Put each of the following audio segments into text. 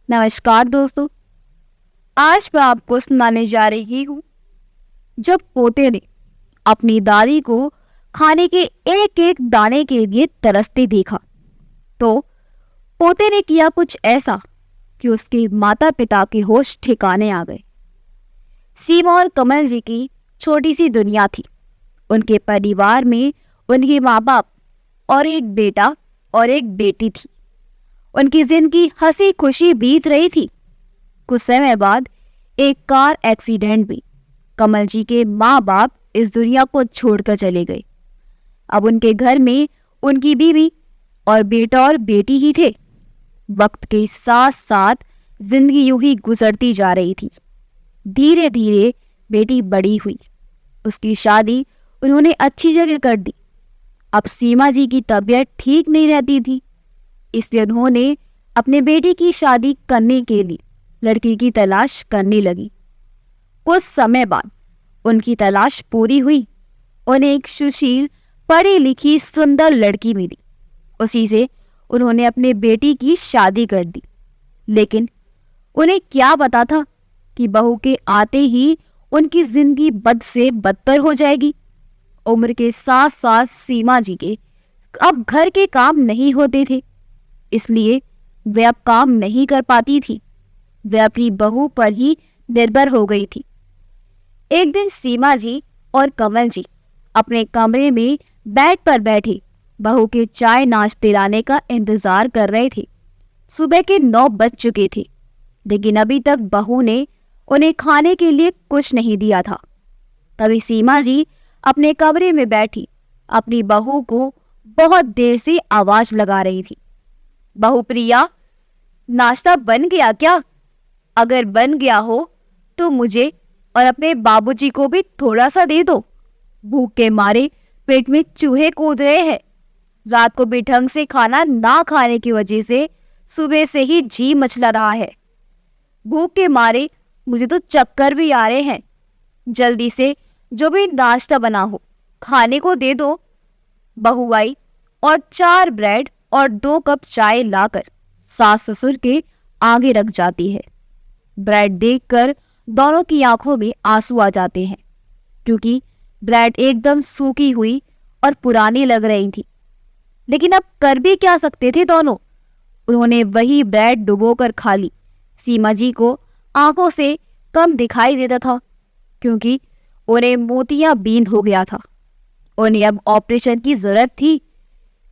नमस्कार दोस्तों। आज मैं आपको सुनाने जा रही हूँ जब पोते ने अपनी दादी को खाने के एक एक दाने के लिए तरसते देखा तो पोते ने किया कुछ ऐसा कि उसके माता पिता के होश ठिकाने आ गए। सीमा और कमल जी की छोटी सी दुनिया थी। उनके परिवार में उनके माँ बाप और एक बेटा और एक बेटी थी। उनकी जिंदगी हंसी खुशी बीत रही थी। कुछ समय बाद एक कार एक्सीडेंट में कमल जी के माँ बाप इस दुनिया को छोड़कर चले गए। अब उनके घर में उनकी बीवी और बेटा और बेटी ही थे। वक्त के साथ साथ जिंदगी यूं ही गुजरती जा रही थी। धीरे धीरे बेटी बड़ी हुई। उसकी शादी उन्होंने अच्छी जगह कर दी। अब सीमा जी की तबीयत ठीक नहीं रहती थी, इसलिए उन्होंने अपने बेटी की शादी करने के लिए लड़की की तलाश करने लगी। कुछ समय बाद उनकी तलाश पूरी हुई। उन्हें एक सुशील, पढ़ी लिखी, सुंदर लड़की मिली। उसी से उन्होंने अपने बेटी की शादी कर दी। लेकिन उन्हें क्या पता था कि बहू के आते ही उनकी जिंदगी बद से बदतर हो जाएगी। उम्र के साथ साथ सीमा जी के अब घर के काम नहीं होते थे, इसलिए वे अब काम नहीं कर पाती थी। वे अपनी बहू पर ही निर्भर हो गई थी। एक दिन सीमा जी और कमल जी अपने कमरे में बेड पर बैठे बहू के चाय नाश्ते लाने का इंतजार कर रहे थे। सुबह के 9 बज चुके थे, लेकिन अभी तक बहू ने उन्हें खाने के लिए कुछ नहीं दिया था। तभी सीमा जी अपने कमरे में बैठी अपनी बहू को बहुत देर से आवाज लगा रही थी। बहू प्रिया, नाश्ता बन गया क्या? अगर बन गया हो तो मुझे और अपने बाबूजी को भी थोड़ा सा दे दो। भूख के मारे पेट में चूहे कूद रहे हैं। रात को भी ढंग से खाना ना खाने की वजह से सुबह से ही जी मचला रहा है। भूख के मारे मुझे तो चक्कर भी आ रहे हैं। जल्दी से जो भी नाश्ता बना हो खाने को दे दो। बहू आई और 4 ब्रेड और 2 कप चाय लाकर सास ससुर के आगे रख जाती है। ब्रेड देखकर दोनों की आंखों में आंसू आ जाते हैं, क्योंकि ब्रेड एकदम सूखी हुई और पुरानी लग रही थी। लेकिन अब कर भी क्या सकते थे दोनों। उन्होंने वही ब्रेड डुबोकर खा ली। सीमा जी को आंखों से कम दिखाई देता था, क्योंकि उन्हें मोतियाबिंद हो गया था। उन्हें अब ऑपरेशन की जरूरत थी,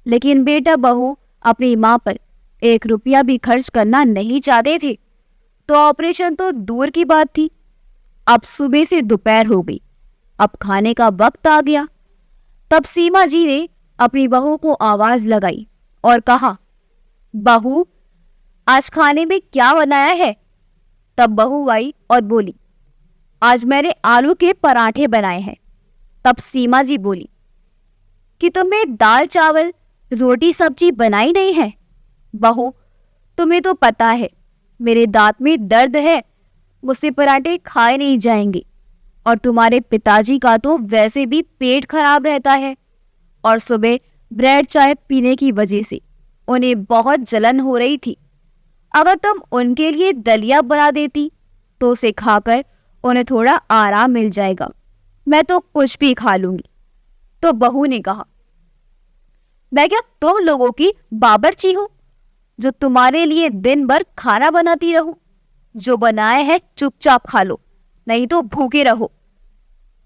लेकिन बेटा बहू अपनी मां पर 1 रुपया भी खर्च करना नहीं चाहते थे, तो ऑपरेशन तो दूर की बात थी। अब सुबह से दोपहर हो गई। अब खाने का वक्त आ गया। तब सीमा जी ने अपनी बहू को आवाज लगाई और कहा, बहू, आज खाने में क्या बनाया है? तब बहू आई और बोली, आज मैंने आलू के पराठे बनाए हैं। तब सीमा जी बोली कि तुमने दाल चावल रोटी सब्जी बनाई नहीं है। बहू, तुम्हें तो पता है मेरे दांत में दर्द है, मुझसे पराठे खाए नहीं जाएंगे। और तुम्हारे पिताजी का तो वैसे भी पेट खराब रहता है, और सुबह ब्रेड चाय पीने की वजह से उन्हें बहुत जलन हो रही थी। अगर तुम उनके लिए दलिया बना देती तो उसे खाकर उन्हें थोड़ा आराम मिल जाएगा। मैं तो कुछ भी खा लूंगी। तो बहू ने कहा, मैं क्या तुम लोगों की बावर्ची हूं जो तुम्हारे लिए दिन भर खाना बनाती रहूं? जो बनाए है चुपचाप खा लो, नहीं तो भूखे रहो।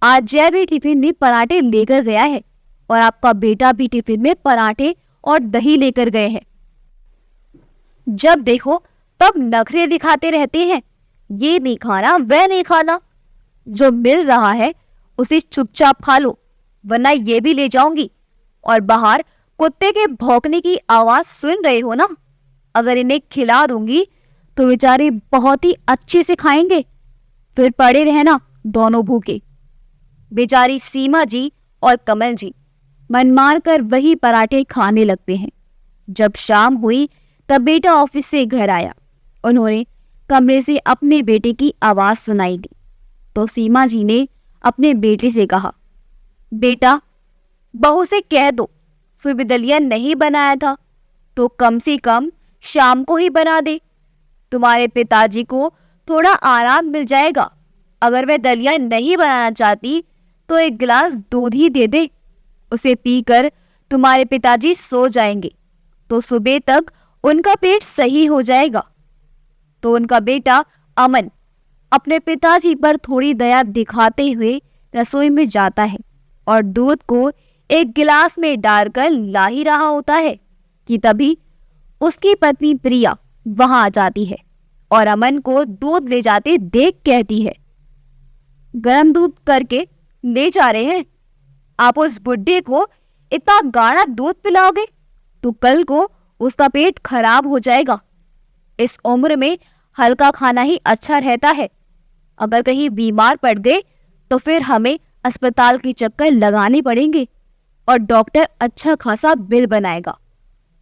आज जय भी टिफिन में पराठे लेकर गया है, और आपका बेटा भी टिफिन में पराठे और दही लेकर गए हैं। जब देखो तब नखरे दिखाते रहते हैं, ये नहीं खाना वह नहीं खाना। जो मिल रहा है उसे चुपचाप खा लो, वरना ये भी ले जाऊंगी। और बाहर कुत्ते के भौंकने की आवाज सुन रहे हो ना? अगर इन्हें खिला दूंगी तो बेचारे बहुत ही अच्छे से खाएंगे, फिर पड़े रहना दोनों भूखे। बेचारी सीमा जी और कमल जी मन मार कर वही पराठे खाने लगते हैं। जब शाम हुई तब बेटा ऑफिस से घर आया। उन्होंने कमरे से अपने बेटे की आवाज सुनाई दी, तो सीमा जी ने अपने बेटे से कहा, बेटा, बहू से कह दो सुबह दलिया नहीं बनाया था तो कम से कम शाम को ही बना दे। तुम्हारे पिताजी को थोड़ा आराम मिल जाएगा। अगर वह दलिया नहीं बनाना चाहती तो एक गिलास दूध ही दे दे। उसे पीकर तुम्हारे पिताजी सो जाएंगे तो सुबह तक उनका पेट सही हो जाएगा। तो उनका बेटा अमन अपने पिताजी पर थोड़ी दया दिखाते हुए रसोई में जाता है और दूध को एक गिलास में डालकर ला ही रहा होता है कि तभी उसकी पत्नी प्रिया वहां आ जाती है और अमन को दूध ले जाते देख कहती है, गरम दूध करके ले जा रहे हैं? आप उस बुड्ढे को इतना गाढ़ा दूध पिलाओगे तो कल को उसका पेट खराब हो जाएगा। इस उम्र में हल्का खाना ही अच्छा रहता है। अगर कहीं बीमार पड़ गए तो फिर हमें अस्पताल के चक्कर लगाने पड़ेंगे और डॉक्टर अच्छा खासा बिल बनाएगा।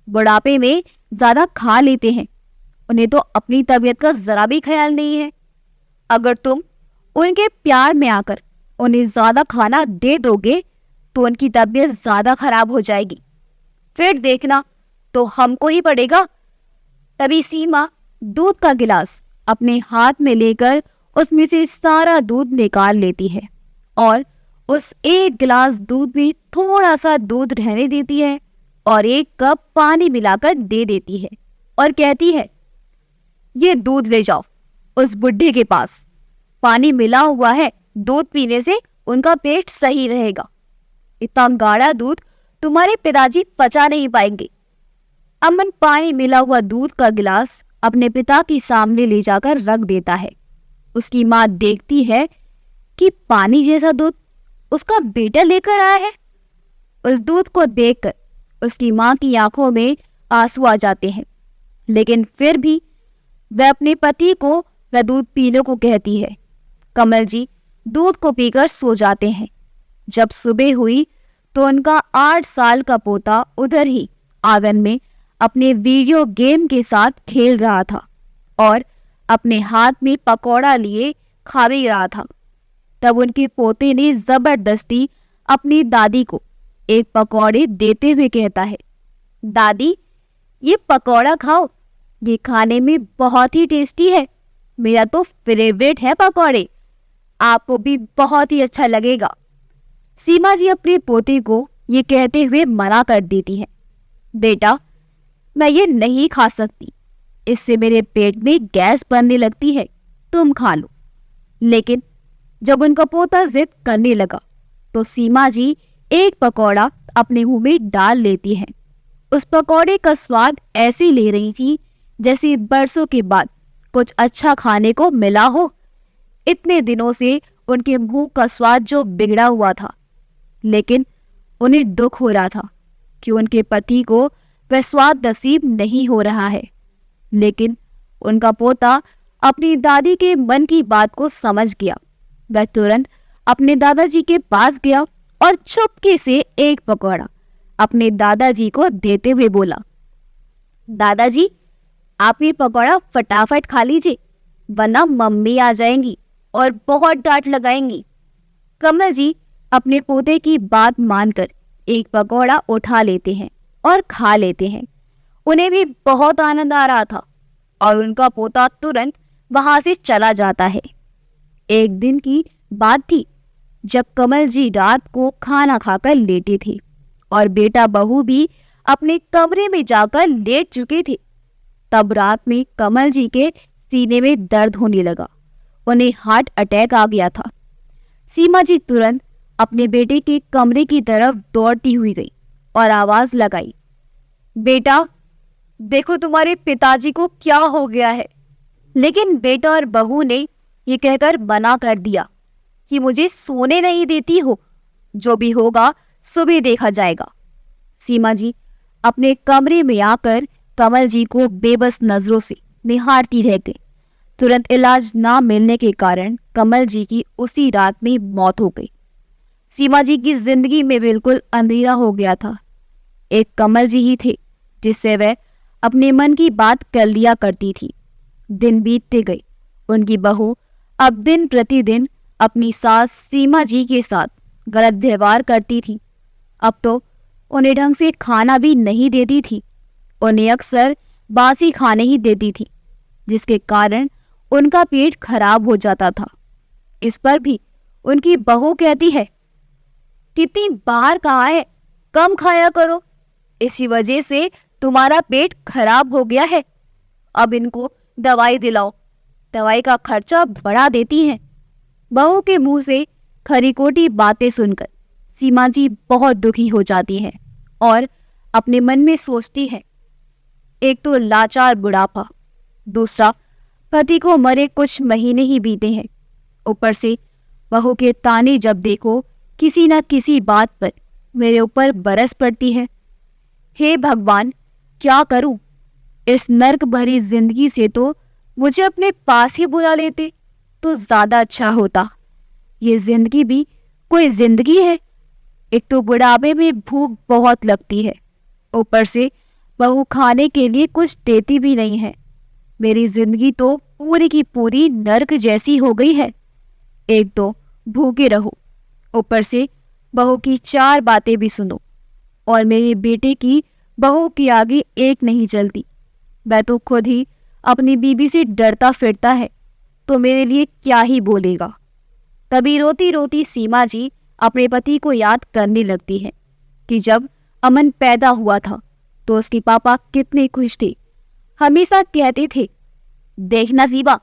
बुढ़ापे में ज्यादा खा लेते हैं, उन्हें तो अपनी तबीयत का जरा भी ख्याल नहीं है। अगर तुम उनके प्यार में आकर उन्हें ज्यादा खाना दे दोगे तो उनकी तबीयत ज्यादा खराब हो जाएगी, फिर देखना तो हमको ही पड़ेगा। तभी सीमा दूध का गिलास अपने हाथ में लेकर उसमें से सारा दूध निकाल लेती है और उस एक गिलास दूध में थोड़ा सा दूध रहने देती है और एक कप पानी मिलाकर दे देती है और कहती है, ये दूध ले जाओ उस बुड्ढे के पास। पानी मिला हुआ है, दूध पीने से उनका पेट सही रहेगा। इतना गाढ़ा दूध तुम्हारे पिताजी पचा नहीं पाएंगे। अमन पानी मिला हुआ दूध का गिलास अपने पिता के सामने ले जाकर रख देता है। उसकी माँ देखती है कि पानी जैसा दूध उसका बेटा लेकर आया है। उस दूध को देखकर उसकी माँ की आंखों में आंसू आ जाते हैं, लेकिन फिर भी वह अपने पति को वह दूध पीने को कहती है। कमल जी दूध को पीकर सो जाते हैं। जब सुबह हुई तो उनका 8 साल का पोता उधर ही आंगन में अपने वीडियो गेम के साथ खेल रहा था और अपने हाथ में पकौड़ा लिए खा भी रहा था। तब उनके पोते ने जबरदस्ती अपनी दादी को एक पकौड़े देते हुए कहता है, दादी ये पकौड़ा खाओ, ये खाने में बहुत ही टेस्टी है। मेरा तो फेवरेट है पकौड़े, आपको भी बहुत ही अच्छा लगेगा। सीमा जी अपने पोते को ये कहते हुए मना कर देती हैं, बेटा मैं ये नहीं खा सकती, इससे मेरे पेट में गैस बनने लगती है, तुम खा लो। लेकिन जब उनका पोता जिद करने लगा तो सीमा जी एक पकौड़ा अपने मुंह में डाल लेती हैं। उस पकौड़े का स्वाद ऐसे ले रही थी जैसे बरसों के बाद कुछ अच्छा खाने को मिला हो। इतने दिनों से उनके मुंह का स्वाद जो बिगड़ा हुआ था, लेकिन उन्हें दुख हो रहा था कि उनके पति को वह स्वाद नसीब नहीं हो रहा है। लेकिन उनका पोता अपनी दादी के मन की बात को समझ गया। वह तुरंत अपने दादाजी के पास गया और चुपके से एक पकौड़ा अपने दादाजी को देते हुए बोला, दादाजी आप ये पकौड़ा फटाफट खा लीजिए, वरना मम्मी आ जाएंगी और बहुत डांट लगाएंगी। कमल जी अपने पोते की बात मानकर एक पकौड़ा उठा लेते हैं और खा लेते हैं। उन्हें भी बहुत आनंद आ रहा था और उनका पोता तुरंत वहां से चला जाता है। एक दिन की बात थी जब कमल जी रात को खाना खाकर लेटे थे और बेटा बहू भी अपने कमरे में जाकर लेट चुके थे। तब रात में कमल जी के सीने में दर्द होने लगा, उन्हें हार्ट अटैक आ गया था। सीमा जी तुरंत अपने बेटे के कमरे की तरफ दौड़ती हुई गई और आवाज लगाई, बेटा देखो तुम्हारे पिताजी को क्या हो गया है। लेकिन बेटा और बहू ने ये कहकर मना कर दिया कि मुझे सोने नहीं देती हो, जो भी होगा सुबह देखा जाएगा। सीमा जी अपने कमरे में आकर कमल जी को बेबस नजरों से निहारती रह गई। तुरंत इलाज ना मिलने के कारण कमल जी की उसी रात में मौत हो गई। सीमा जी की जिंदगी में बिल्कुल अंधेरा हो गया था। एक कमल जी ही थे जिससे वह अपने मन की बात कर लिया करती थी। दिन बीतते गए, उनकी बहू अब दिन प्रतिदिन अपनी सास सीमा जी के साथ गलत व्यवहार करती थी। अब तो उन्हें ढंग से खाना भी नहीं देती थी, उन्हें अक्सर बासी खाने ही देती थी। जिसके कारण उनका पेट खराब हो जाता था। इस पर भी उनकी बहू कहती है, कितनी बार कहा है कम खाया करो, इसी वजह से तुम्हारा पेट खराब हो गया है। अब इनको दवाई दिलाओ, दवाई का खर्चा बढ़ा देती हैं। बहू के मुंह से खरी खोटी बातें सुनकर सीमा जी बहुत दुखी हो जाती हैं और अपने मन में सोचती है, एक तो लाचार बुढ़ापा, दूसरा पति को मरे कुछ महीने ही बीते हैं, ऊपर से बहू के ताने जब देखो किसी न किसी बात पर मेरे ऊपर बरस पड़ती है। हे भगवान, क्या करूं? इस नर्क भरी जिंदगी से तो मुझे अपने पास ही बुला लेते तो ज्यादा अच्छा होता। ये जिंदगी भी कोई जिंदगी है? एक तो बुढ़ापे में भूख बहुत लगती है, ऊपर से बहू खाने के लिए कुछ देती भी नहीं है। मेरी जिंदगी तो पूरी की पूरी नर्क जैसी हो गई है। एक तो भूखे रहो, ऊपर से बहू की 4 बातें भी सुनो, और मेरे बेटे की बहू के आगे एक नहीं चलती। मैं तो खुद ही अपनी बीबी से डरता फिरता है, तो मेरे लिए क्या ही बोलेगा। तभी रोती रोती सीमा जी अपने पति को याद करने लगती है कि जब अमन पैदा हुआ था तो उसके पापा कितने खुश थे। हमेशा कहते थे, देखना सीमा,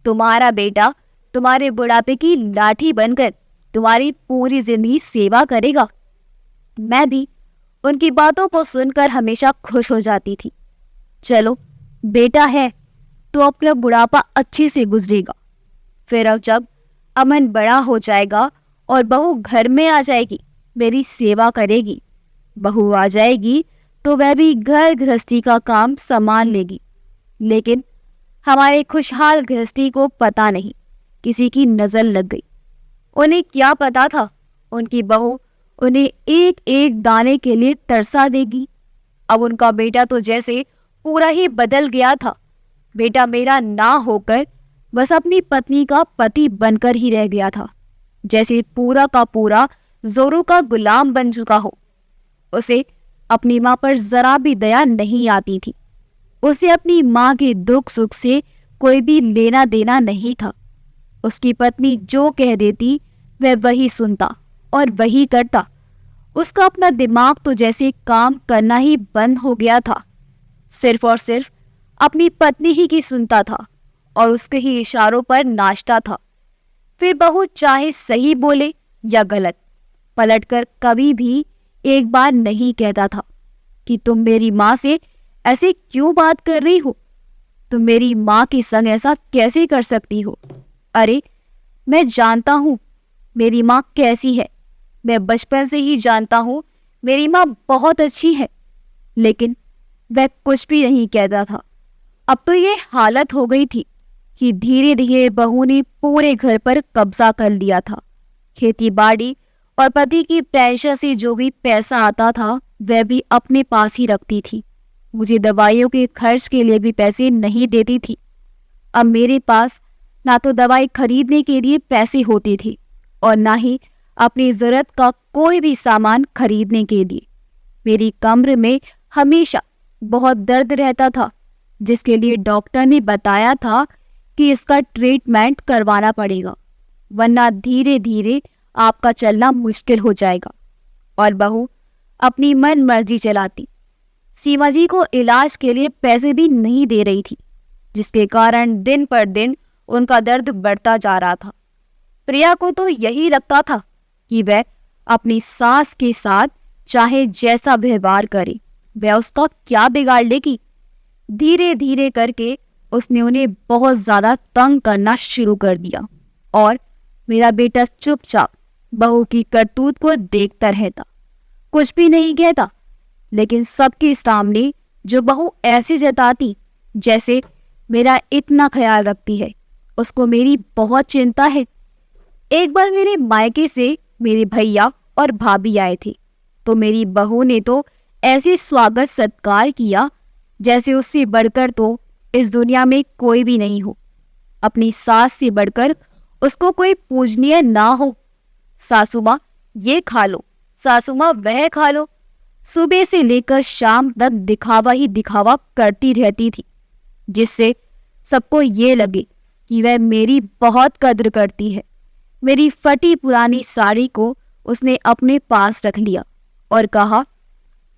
तुम्हारा बेटा तुम्हारे बुढ़ापे की लाठी बनकर तुम्हारी पूरी जिंदगी सेवा करेगा। मैं भी उनकी बातों को सुनकर हमेशा खुश हो जाती थी। चलो, बेटा है तो अपना बुढ़ापा अच्छे से गुजरेगा। फिर अब जब अमन बड़ा हो जाएगा और बहू घर में आ जाएगी, मेरी सेवा करेगी। बहू आ जाएगी तो वह भी घर गृहस्थी का काम संभाल लेगी। लेकिन हमारे खुशहाल गृहस्थी को पता नहीं किसी की नजर लग गई। उन्हें क्या पता था उनकी बहू उन्हें एक एक दाने के लिए तरसा देगी। अब उनका बेटा तो जैसे पूरा ही बदल गया था। बेटा मेरा ना होकर बस अपनी पत्नी का पति बनकर ही रह गया था, जैसे पूरा का पूरा जोरों का गुलाम बन चुका हो। उसे अपनी माँ पर जरा भी दया नहीं आती थी। उसे अपनी माँ के दुख सुख से कोई भी लेना देना नहीं था। उसकी पत्नी जो कह देती वह वही सुनता और वही करता। उसका अपना दिमाग तो जैसे काम करना ही बंद हो गया था। सिर्फ और सिर्फ अपनी पत्नी ही की सुनता था और उसके ही इशारों पर नाचता था। फिर बहू चाहे सही बोले या गलत, पलटकर कभी भी एक बार नहीं कहता था कि तुम मेरी माँ से ऐसे क्यों बात कर रही हो, तुम मेरी माँ के संग ऐसा कैसे कर सकती हो। अरे, मैं जानता हूँ मेरी माँ कैसी है, मैं बचपन से ही जानता हूँ मेरी माँ बहुत अच्छी है। लेकिन वह कुछ भी नहीं कहता था। अब तो ये हालत हो गई थी कि धीरे धीरे बहू ने पूरे घर पर कब्जा कर लिया था। खेती बाड़ी और पति की पेंशन से जो भी पैसा आता था वह भी अपने पास ही रखती थी। मुझे दवाइयों के खर्च के लिए भी पैसे नहीं देती थी। अब मेरे पास ना तो दवाई खरीदने के लिए पैसे होते थे और ना ही अपनी जरूरत का कोई भी सामान खरीदने के लिए। मेरी कमर में हमेशा बहुत दर्द रहता था, जिसके लिए डॉक्टर ने बताया था कि इसका ट्रीटमेंट करवाना पड़ेगा, वरना धीरे धीरे आपका चलना मुश्किल हो जाएगा। और बहू अपनी मन मर्जी चलाती। सीमा जी को इलाज के लिए पैसे भी नहीं दे रही थी, जिसके कारण दिन पर दिन उनका दर्द बढ़ता जा रहा था। प्रिया को तो यही लगता था कि वह अपनी सास के साथ चाहे जैसा व्यवहार करे, वह उसका क्या बिगाड़ लेगी। धीरे धीरे करके उसने उन्हें बहुत ज्यादा तंग करना शुरू कर दिया और मेरा बेटा चुपचाप बहू की करतूत को देखता रहता, कुछ भी नहीं कहता। लेकिन सबके सामने जो बहू ऐसे जताती जैसे मेरा इतना ख्याल रखती है, उसको मेरी बहुत चिंता है। एक बार मेरे मायके से मेरे भैया और भाभी आए थे, तो मेरी बहू ने तो ऐसे स्वागत सत्कार किया जैसे उससे बढ़कर तो इस दुनिया में कोई भी नहीं हो। अपनी सास से बढ़कर उसको कोई पूजनीय ना हो। सासू माँ ये खा लो, सासू माँ वह खा लो, सुबह से लेकर शाम तक दिखावा ही दिखावा करती रहती थी, जिससे सबको ये लगे कि वह मेरी बहुत कद्र करती है। मेरी फटी पुरानी साड़ी को उसने अपने पास रख लिया और कहा,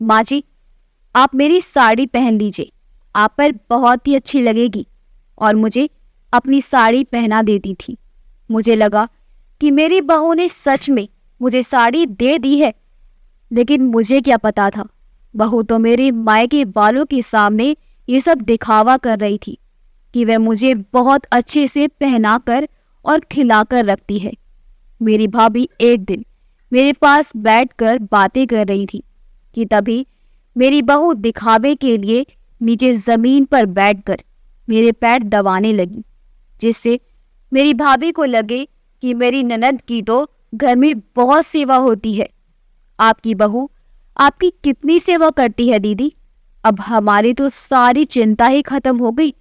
माँ जी, आप मेरी साड़ी पहन लीजिए, आप पर बहुत ही अच्छी लगेगी। और मुझे अपनी साड़ी पहना देती थी। मुझे लगा कि मेरी बहू ने सच में मुझे साड़ी दे दी है, लेकिन मुझे क्या पता था, बहू तो मेरे मायके वालों के सामने ये सब दिखावा कर रही थी कि वह मुझे बहुत अच्छे से पहनाकर और खिलाकर रखती है। मेरी भाभी एक दिन मेरे पास बैठकर बातें कर रही थी कि तभी मेरी बहू दिखावे के लिए नीचे जमीन पर बैठकर मेरे पैर दबाने लगी, जिससे मेरी भाभी को लगे कि मेरी ननद की तो घर में बहुत सेवा होती है। आपकी बहू आपकी कितनी सेवा करती है दीदी, अब हमारी तो सारी चिंता ही खत्म हो गई।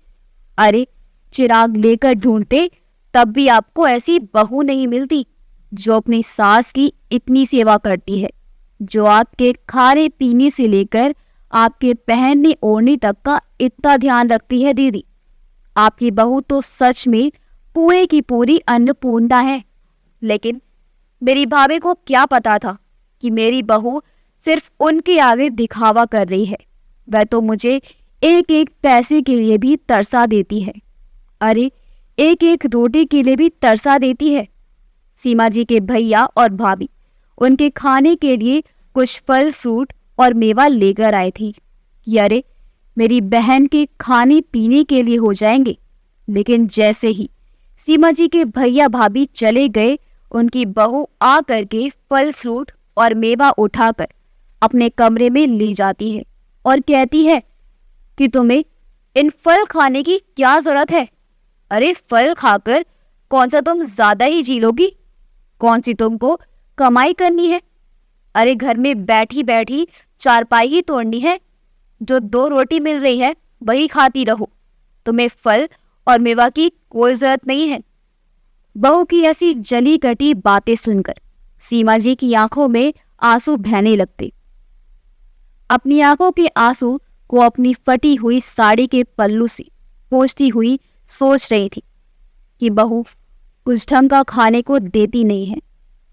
अरे, चिराग लेकर ढूंढते तब भी आपको ऐसी बहू नहीं मिलती जो अपनी सास की इतनी सेवा करती है, जो आपके खाने पीने से लेकर आपके पहनने ओढ़ने तक का इतना ध्यान रखती है। दीदी, आपकी बहू तो सच में पूरे की पूरी अन्नपूर्णा है। लेकिन मेरी भाभी को क्या पता था कि मेरी बहू सिर्फ उनके आगे दिखावा कर रही है। वह तो मुझे एक एक पैसे के लिए भी तरसा देती है। अरे, एक एक रोटी के लिए भी तरसा देती है। सीमा जी के भैया और भाभी उनके खाने के लिए कुछ फल फ्रूट और मेवा लेकर आए थे कि अरे, मेरी बहन के खाने पीने के लिए हो जाएंगे। लेकिन जैसे ही सीमा जी के भैया भाभी चले गए, उनकी बहू आ करके फल फ्रूट और मेवा उठाकर अपने कमरे में ले जाती है और कहती है कि तुम्हें इन फल खाने की क्या जरूरत है। अरे, फल खाकर कौन सा तुम ज्यादा ही जी लोगी, कौन सी तुमको कमाई करनी है। अरे, घर में बैठी बैठी चारपाई ही तोड़नी है, जो 2 रोटी मिल रही है वही खाती रहो, तुम्हें फल और मेवा की कोई जरूरत नहीं है। बहू की ऐसी जली कटी बातें सुनकर सीमा जी की आंखों में आंसू बहने लगते। अपनी आंखों के आंसू को अपनी फटी हुई साड़ी के पल्लू से पोंछती हुई सोच रही थी कि बहू कुछ ढंग का खाने को देती नहीं है।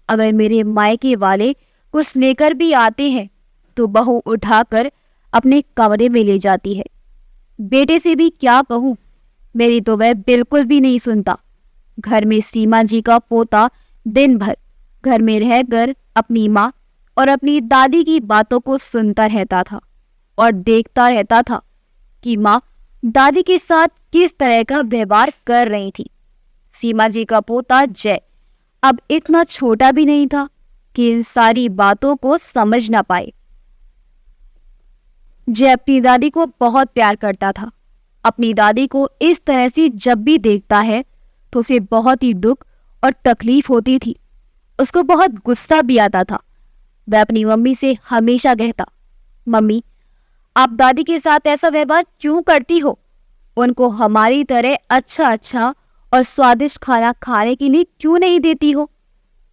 अगर मेरे मायके वाले कुछ लेकर भी आते हैं तो बहू उठाकर अपने कमरे में ले जाती है। बेटे से भी क्या कहूँ, मेरी तो वह बिल्कुल भी नहीं सुनता। घर में सीमा जी का पोता दिन भर घर में रहकर अपनी माँ और अपनी दादी की बातों को सुनता रहता था और देखता रहता था कि माँ दादी के साथ किस तरह का व्यवहार कर रही थी। सीमा जी का पोता जय अब इतना छोटा भी नहीं था कि इन सारी बातों को समझ ना पाए। जय अपनी दादी को बहुत प्यार करता था। अपनी दादी को इस तरह से जब भी देखता है तो उसे बहुत ही दुख और तकलीफ होती थी। उसको बहुत गुस्सा भी आता था। वह अपनी मम्मी से हमेशा कहता, मम्मी, आप दादी के साथ ऐसा व्यवहार क्यों करती हो? उनको हमारी तरह अच्छा अच्छा और स्वादिष्ट खाना खाने के लिए क्यों नहीं देती हो?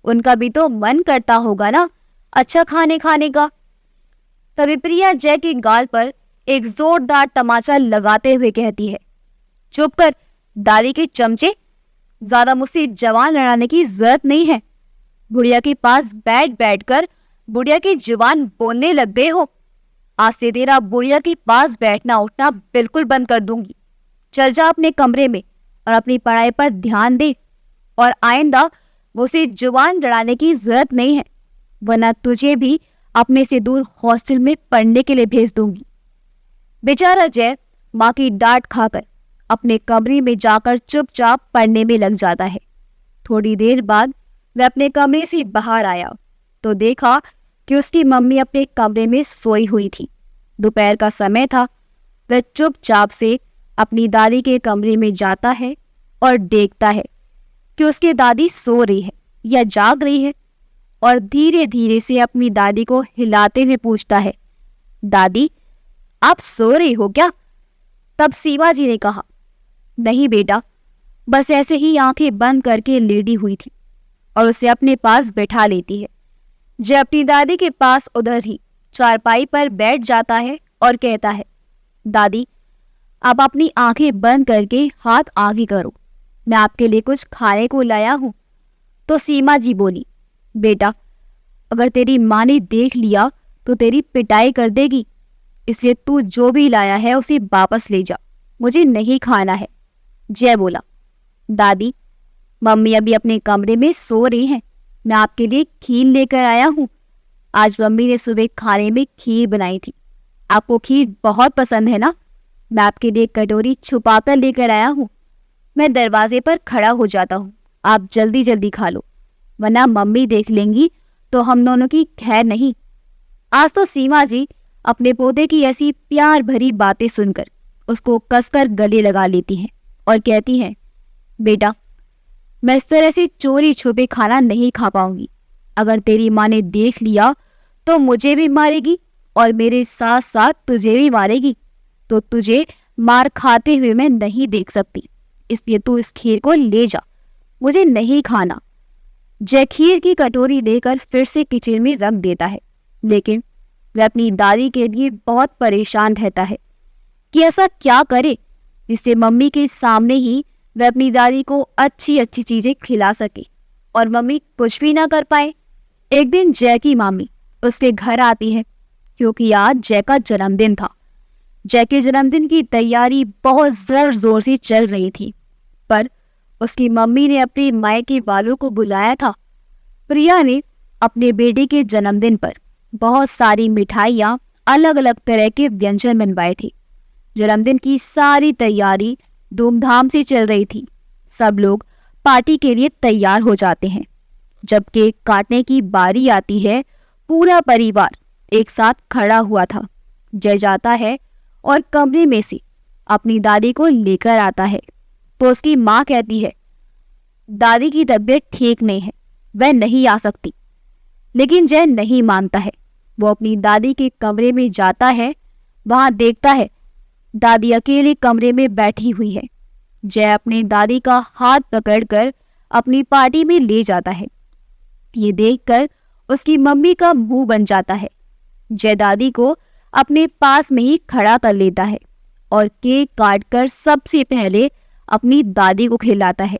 उनका भी तो मन करता होगा ना अच्छा खाने खाने का। तभी प्रिया जय के गाल पर एक जोरदार तमाचा लगाते हुए कहती है, चुप कर दादी के चमचे, ज्यादा मुझसे जवान लड़ाने की जरूरत नहीं है। बुढ़िया के पास बैठ बैठकर बुढ़िया की जुबान बोलने लग गए हो। आज से तेरा बुढ़िया के पास बैठना उठना बिल्कुल बंद कर दूंगी। चल जा अपने कमरे में और अपनी पढ़ाई पर ध्यान दे, और आइंदा मुझसे जुबान लड़ाने की जरूरत नहीं है, वरना तुझे भी अपने से दूर हॉस्टल में पढ़ने के लिए भेज दूंगी। बेचारा जय माँ की डांट खाकर अपने कमरे में जाकर चुपचाप पढ़ने में लग जाता है। थोड़ी देर बाद वह अपने कमरे से बाहर आया तो देखा कि उसकी मम्मी अपने कमरे में सोई हुई थी। दोपहर का समय था। वह चुपचाप से अपनी दादी के कमरे में जाता है और देखता है कि उसकी दादी सो रही है या जाग रही है, और धीरे धीरे से अपनी दादी को हिलाते हुए पूछता है, दादी, आप सो रही हो क्या? तब सीमा जी ने कहा, नहीं बेटा, बस ऐसे ही आंखें बंद करके लेटी हुई थी, और उसे अपने पास बैठा लेती है। जय अपनी दादी के पास उधर ही चारपाई पर बैठ जाता है और कहता है, दादी, आप अपनी आंखें बंद करके हाथ आगे करो, मैं आपके लिए कुछ खाने को लाया हूँ। तो सीमा जी बोली, बेटा, अगर तेरी माँ ने देख लिया तो तेरी पिटाई कर देगी, इसलिए तू जो भी लाया है उसे वापस ले जा, मुझे नहीं खाना है। जय बोला, दादी, मम्मी अभी अपने कमरे में सो रही हैं, मैं आपके लिए खीर लेकर आया हूँ। आज मम्मी ने सुबह खाने में खीर बनाई थी, आपको खीर बहुत पसंद है ना? मैं आपके लिए कटोरी छुपा कर लेकर आया हूँ। मैं दरवाजे पर खड़ा हो जाता हूँ, आप जल्दी जल्दी खा लो, वरना मम्मी देख लेंगी तो हम दोनों की खैर नहीं। आज तो सीमा जी अपने पोते की ऐसी प्यार भरी बातें सुनकर उसको कसकर गले लगा लेती हैं और कहती हैं, बेटा, मैं इस तरह से चोरी छुपे खाना नहीं खा पाऊंगी। अगर तेरी माँ ने देख लिया तो मुझे भी मारेगी और मेरे साथ साथ तुझे भी मारेगी, तो तुझे मार खाते हुए मैं नहीं देख सकती, इसलिए तू इस खीर को ले जा, मुझे नहीं खाना। जय खीर की कटोरी लेकर फिर से किचन में रख देता है, लेकिन वह अपनी दादी के लिए बहुत परेशान रहता है कि ऐसा क्या करे जिससे मम्मी के सामने ही वह अपनी दादी को अच्छी अच्छी चीजें खिला सके और मम्मी कुछ भी ना कर पाए। एक दिन जय की मामी उसके घर आती है, क्योंकि आज जय का जन्मदिन था। जय के जन्मदिन की तैयारी बहुत जोर जोर से चल रही थी, पर उसकी मम्मी ने अपने मायके वालों को बुलाया था। प्रिया ने अपने बेटे के जन्मदिन पर बहुत सारी मिठाइयाँ, अलग अलग तरह के व्यंजन बनवाए थे। जन्मदिन की सारी तैयारी धूमधाम से चल रही थी। सब लोग पार्टी के लिए तैयार हो जाते हैं। जब केक काटने की बारी आती है, पूरा परिवार एक साथ खड़ा हुआ था। जय जाता है और कमरे में से अपनी दादी को लेकर आता है, तो उसकी माँ कहती है, दादी की तबीयत ठीक नहीं है, वह नहीं आ सकती। लेकिन जय नहीं मानता है। वो अपनी दादी के कमरे में जाता है, वहां देखता है दादी अकेले कमरे में बैठी हुई है। जय अपनी दादी का हाथ पकड़कर अपनी पार्टी में ले जाता है। ये देखकर उसकी मम्मी का मुंह बन जाता है। जय दादी को अपने पास में ही खड़ा कर लेता है और केक काटकर सबसे पहले अपनी दादी को खिलाता है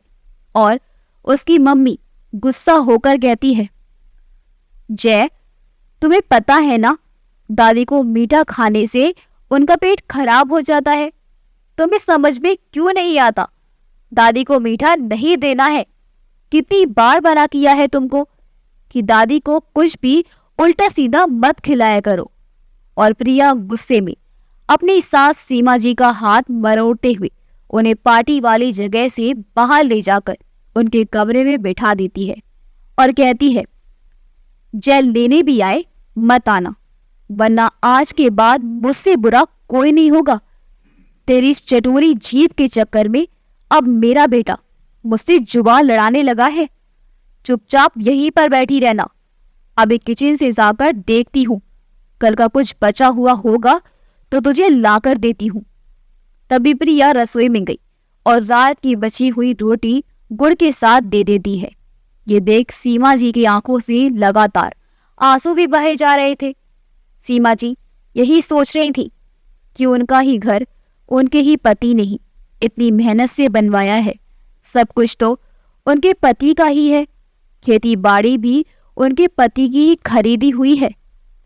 और उसकी मम्मी गुस्सा होकर कहती है, जय, तुम्हें पता है ना, दादी को मीठा खाने से उनका पेट खराब हो जाता है। तुम्हें समझ में क्यों नहीं आता? दादी को मीठा नहीं देना है। कितनी बार मना किया है तुमको कि दादी को कुछ भी उल्टा सीधा मत खिलाया करो। और प्रिया गुस्से में अपनी सास सीमा जी का हाथ मरोड़ते हुए उन्हें पार्टी वाली जगह से बाहर ले जाकर उनके कमरे में बैठा देती है और कहती है, जय लेने भी आए मत आना, वरना आज के बाद मुझसे बुरा कोई नहीं होगा। तेरी इस चटोरी जीभ के चक्कर में अब मेरा बेटा मुझसे जुबान लड़ाने लगा है। चुपचाप यहीं पर बैठी रहना। अभी किचन से जाकर देखती हूँ, कल का कुछ बचा हुआ होगा तो तुझे लाकर देती हूँ। तभी प्रिया रसोई में गई और रात की बची हुई रोटी गुड़ के साथ दे देती है। ये देख सीमा जी की आंखों से लगातार आंसू भी बहे जा रहे थे। सीमा जी यही सोच रही थी कि उनका ही घर उनके ही पति ने ही इतनी मेहनत से बनवाया है। सब कुछ तो उनके पति का ही है, खेती बाड़ी भी उनके पति की ही खरीदी हुई है।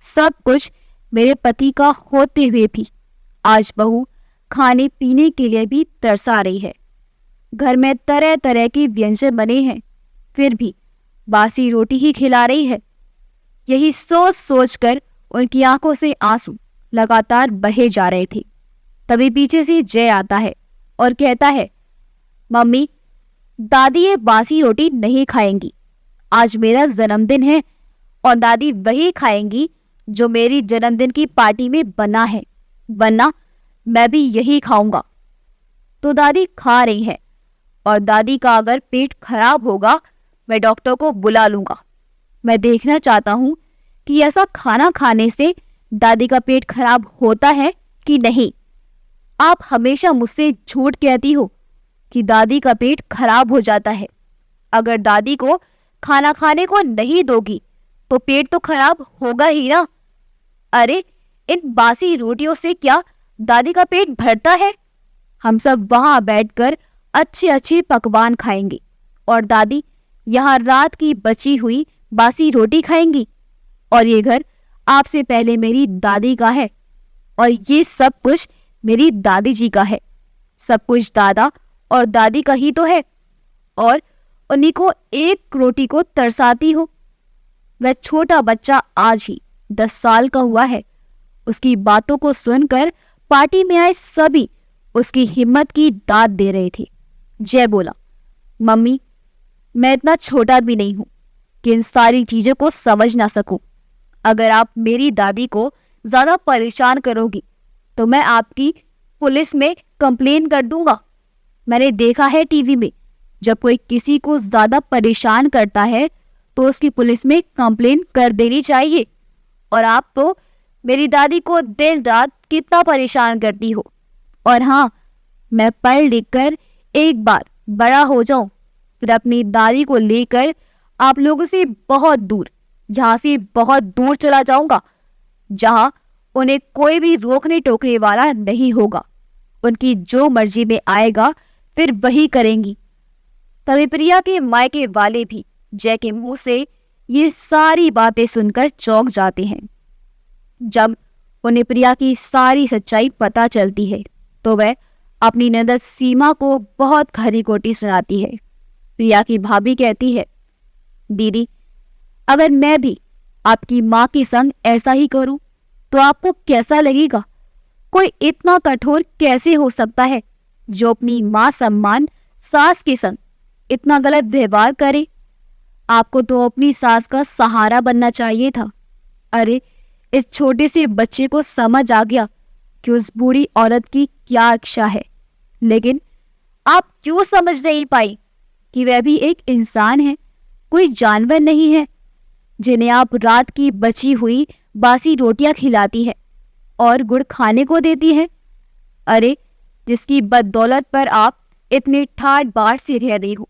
सब कुछ मेरे पति का होते हुए भी आज बहू खाने पीने के लिए भी तरसा रही है। घर में तरह तरह के व्यंजन बने हैं, फिर भी बासी रोटी ही खिला रही है। यही सोच सोच कर उनकी आंखों से आंसू लगातार बहे जा रहे थे। तभी पीछे से जय आता है और कहता है, मम्मी, दादी ये बासी रोटी नहीं खाएंगी। आज मेरा जन्मदिन है और दादी वही खाएंगी जो मेरी जन्मदिन की पार्टी में बना है, वरना मैं भी यही खाऊंगा। तो दादी खा रही है और दादी का अगर पेट खराब होगा मैं डॉक्टर को बुला लूंगा। मैं देखना चाहता हूँ कि ऐसा खाना खाने से दादी का पेट खराब होता है कि नहीं। आप हमेशा मुझसे झूठ कहती हो कि दादी का पेट खराब हो जाता है। अगर दादी को खाना खाने को नहीं दोगी तो पेट तो खराब होगा ही ना। अरे इन बासी रोटियों से क्या दादी का पेट भरता है? हम सब वहाँ बैठकर अच्छे अच्छे पकवान खाएंगे और दादी यहाँ रात की बची हुई बासी रोटी खाएंगी। और ये घर आपसे पहले मेरी दादी का है और ये सब कुछ मेरी दादी जी का है। सब कुछ दादा और दादी का ही तो है और उन्हीं को एक रोटी को तरसाती हो। वह छोटा बच्चा आज ही 10 साल का हुआ है। उसकी बातों को सुनकर पार्टी में आए सभी उसकी हिम्मत की दाद दे रहे थे। जय बोला, मम्मी मैं इतना छोटा भी नहीं हूं कि इन सारी चीजों को समझ ना सकूं। अगर आप मेरी दादी को ज्यादा परेशान करोगी तो मैं आपकी पुलिस में कंप्लेन कर दूंगा। मैंने देखा है टीवी में, जब कोई किसी को ज्यादा परेशान करता है तो उसकी पुलिस में कंप्लेन कर देनी चाहिए। और आप तो मेरी दादी को दिन रात कितना परेशान करती हो। और हाँ, मैं पढ़ लिख कर एक बार बड़ा हो जाऊं फिर अपनी दादी को लेकर आप लोगों से बहुत दूर, जहां से बहुत दूर चला जाऊंगा, जहां उन्हें कोई भी रोकने टोकने वाला नहीं होगा। उनकी जो मर्जी में आएगा फिर वही करेंगी। तभी प्रिया के मायके वाले भी जय के मुंह से ये सारी बातें सुनकर चौंक जाते हैं। जब उन्हें प्रिया की सारी सच्चाई पता चलती है तो वह अपनी ननद सीमा को बहुत खरी खोटी सुनाती है। प्रिया की भाभी कहती है, दीदी अगर मैं भी आपकी माँ के संग ऐसा ही करूं तो आपको कैसा लगेगा? कोई इतना कठोर कैसे हो सकता है जो अपनी माँ सम्मान सास के संग इतना गलत व्यवहार करे? आपको तो अपनी सास का सहारा बनना चाहिए था। अरे इस छोटे से बच्चे को समझ आ गया कि उस बूढ़ी औरत की क्या इच्छा है, लेकिन आप क्यों समझ नहीं पाई कि वह भी एक इंसान है, कोई जानवर नहीं है जिन्हें आप रात की बची हुई बासी रोटियां खिलाती है और गुड़ खाने को देती है। अरे जिसकी बदौलत पर आप इतने ठाट बाट से रह रही हो,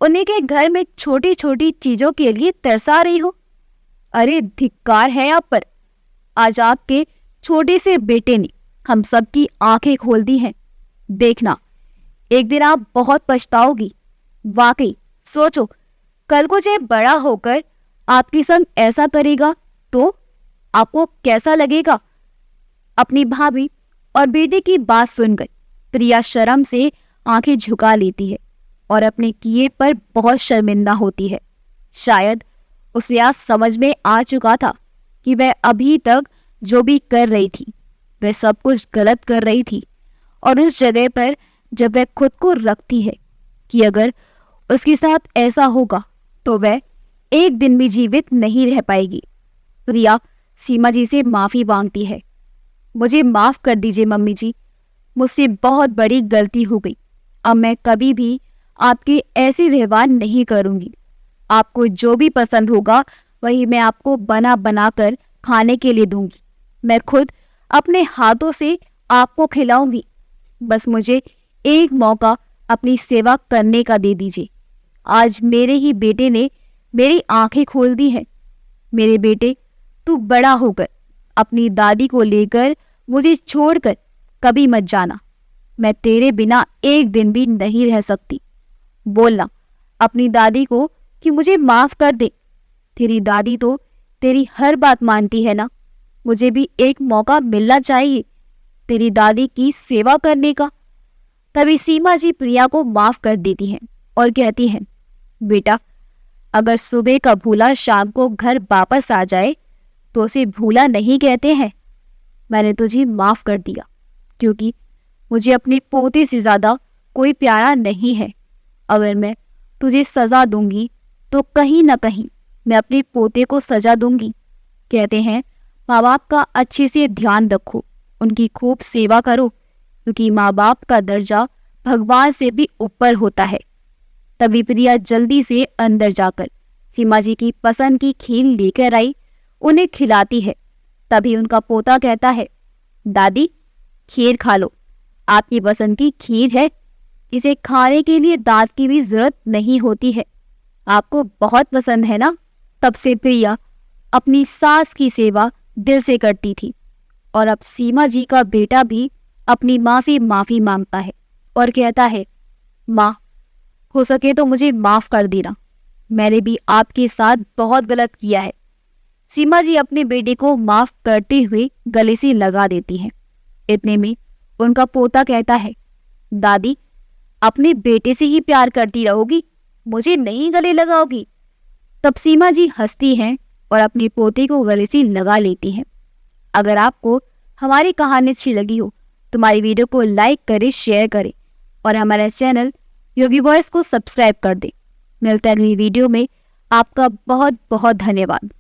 उन्हीं के घर में छोटी छोटी चीजों के लिए तरसा रही हो। अरे धिक्कार है आप पर। आज आपके छोटे से बेटे ने हम सबकी आंखें खोल दी हैं। देखना एक दिन आप बहुत पछताओगी। वाकई सोचो, कल को जब बड़ा होकर आपके संग ऐसा करेगा तो आपको कैसा लगेगा? अपनी भाभी और बेटे की बात सुनकर प्रिया शर्म से आंखें झुका लेती है और अपने किए पर बहुत शर्मिंदा होती है। शायद उसे आज समझ में आ चुका था कि वह अभी तक जो भी कर रही थी वह सब कुछ गलत कर रही थी, और उस जगह पर जब वह खुद को रखती है कि अगर उसके साथ ऐसा होगा तो वह एक दिन भी जीवित नहीं रह पाएगी। प्रिया सीमा जी से माफी मांगती है। मुझे माफ कर दीजिए मम्मी जी, मुझसे बहुत बड़ी गलती हो गई। अब मैं कभी भी आपके ऐसे व्यवहार नहीं करूंगी। आपको जो भी पसंद होगा वही मैं आपको बना बना कर खाने के लिए दूंगी। मैं खुद अपने हाथों से आपको खिलाऊंगी। बस मुझे एक मौका अपनी सेवा करने का दे दीजिए। आज मेरे ही बेटे ने मेरी आंखें खोल दी हैं। मेरे बेटे, तू बड़ा होकर अपनी दादी को लेकर मुझे छोड़कर कभी मत जाना। मैं तेरे बिना एक दिन भी नहीं रह सकती। बोलना अपनी दादी को कि मुझे माफ कर दे। तेरी दादी तो तेरी हर बात मानती है ना। मुझे भी एक मौका मिलना चाहिए तेरी दादी की सेवा करने का। तभी सीमा जी प्रिया को माफ कर देती हैं और कहती हैं, बेटा अगर सुबह का भूला शाम को घर वापस आ जाए तो उसे भूला नहीं कहते हैं। मैंने तुझे माफ कर दिया क्योंकि मुझे अपने पोते से ज्यादा कोई प्यारा नहीं है। अगर मैं तुझे सजा दूंगी तो कहीं ना कहीं मैं अपने पोते को सजा दूंगी। कहते हैं माँ बाप का अच्छे से ध्यान रखो, उनकी खूब सेवा करो, क्योंकि माँ बाप का दर्जा भगवान से भी ऊपर होता है। तभी प्रिया जल्दी से अंदर जाकर सीमा जी की पसंद की खीर लेकर आई, उन्हें खिलाती है। तभी उनका पोता कहता है, दादी खीर खा लो, आपकी पसंद की खीर है, इसे खाने के लिए दांत की भी जरूरत नहीं होती है, आपको बहुत पसंद है ना। तब से प्रिया अपनी सास की सेवा दिल से करती थी और अब सीमा जी का बेटा भी अपनी माँ से माफ़ी मांगता है और कहता है, माँ, हो सके तो मुझे माफ़ कर देना, मैंने भी आपके साथ बहुत गलत किया है। सीमा जी अपने बेटे को माफ़ करते हुए गले से लगा देती हैं। इतने में उनका पोता कहता है, दादी, अपने बेटे से ही प्यार करती रहोगी, मुझे नहीं गले लगाओगी? तब सीमा जी हंसती हैं और अपने पोते को गले से लगा लेती हैं। अगर आपको हमारी कहानी अच्छी लगी हो तो हमारी वीडियो को लाइक करें, शेयर करें और हमारे चैनल योगी वॉइस को सब्सक्राइब कर दें। मिलते हैं अगली वीडियो में। आपका बहुत बहुत धन्यवाद।